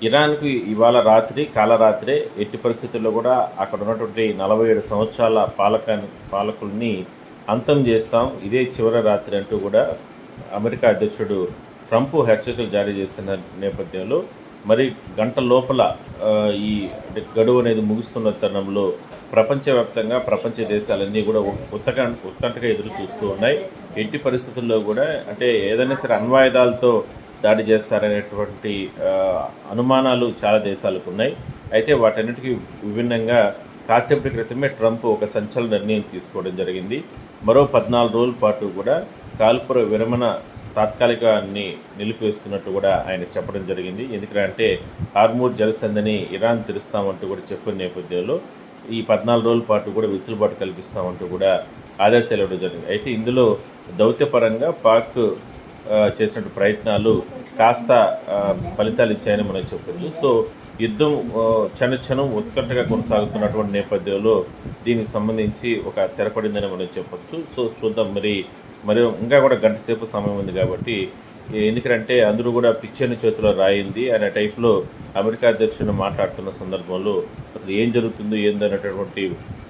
ఇరాన్‌కి ఇవాళ రాత్రి కాలరాత్రే ఎట్టి పరిస్థితుల్లో కూడా అక్కడ ఉన్నటువంటి 47 సంవత్సరాల పాలకుల్ని అంతం చేస్తాం. ఇదే చివరి రాత్రి అంటూ కూడా అమెరికా అధ్యక్షుడు ట్రంప్ హెచ్చరికలు జారీ చేస్తున్న నేపథ్యంలో మరి గంట లోపల ఈ గడువు అనేది ముగుస్తున్న తరుణంలో ప్రపంచవ్యాప్తంగా ప్రపంచ దేశాలన్నీ కూడా ఉత్కంఠగా ఎదురు చూస్తూ ఉన్నాయి. ఎట్టి పరిస్థితుల్లో కూడా అంటే ఏదైనా సరే అణ్వాయుధాలతో దాడి చేస్తారనేటువంటి అనుమానాలు చాలా దేశాలకు ఉన్నాయి. అయితే వాటన్నిటికీ విభిన్నంగా కాసేపటి క్రితమే ట్రంప్ ఒక సంచలన నిర్ణయం తీసుకోవడం జరిగింది. మరో 14 రోజుల పాటు కూడా కాల్పుర విరమణ తాత్కాలికాన్ని నిలిపివేస్తున్నట్టు కూడా ఆయన చెప్పడం జరిగింది. ఎందుకంటే హార్మూజ్ జలసంధిని ఇరాన్ తెరుస్తామంటూ కూడా చెప్పిన నేపథ్యంలో ఈ 14 రోజుల పాటు కూడా వెసులుబాటు కల్పిస్తామంటూ కూడా ఆదేశాలు ఇవ్వడం జరిగింది. అయితే ఇందులో దౌత్యపరంగా పాక్ చేసిన ప్రయత్నాలు కాస్త ఫలితాలు ఇచ్చాయని మనం చెప్పొచ్చు. సో యుద్ధం క్షణక్షణం ఉత్కంఠగా కొనసాగుతున్నటువంటి నేపథ్యంలో దీనికి సంబంధించి ఒక తెరపడిందని మనం చెప్పొచ్చు. సో చూద్దాం మరి ఇంకా కూడా గంట సేపు సమయం ఉంది కాబట్టి, ఎందుకంటే అందరూ కూడా పిచ్చని చేతిలో రాయింది అనే టైప్లో అమెరికా అధ్యక్షుడు మాట్లాడుతున్న సందర్భంలో అసలు ఏం జరుగుతుందో ఏందనేటటువంటి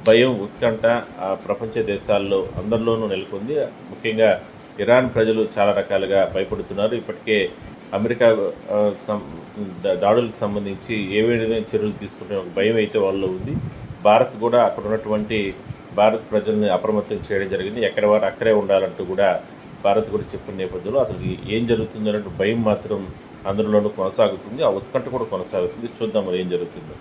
భయం, ఉత్కంఠ ప్రపంచ దేశాల్లో అందరిలోనూ నెలకొంది. ముఖ్యంగా ఇరాన్ ప్రజలు చాలా రకాలుగా భయపడుతున్నారు. ఇప్పటికే అమెరికా దాడులకు సంబంధించి ఏ విధమైన చర్యలు తీసుకుంటే ఒక భయం అయితే వాళ్ళలో ఉంది. భారత్ కూడా అక్కడ ఉన్నటువంటి భారత్ ప్రజల్ని అప్రమత్తం చేయడం జరిగింది. ఎక్కడ వారు అక్కడే ఉండాలంటూ కూడా భారత్ కూడా చెప్పిన నేపథ్యంలో అసలు ఏం జరుగుతుంది అన్నట్టు భయం మాత్రం అందరిలోనూ కొనసాగుతుంది. ఆ ఉత్కంఠ కూడా కొనసాగుతుంది. చూద్దాం మరి ఏం జరుగుతుందో.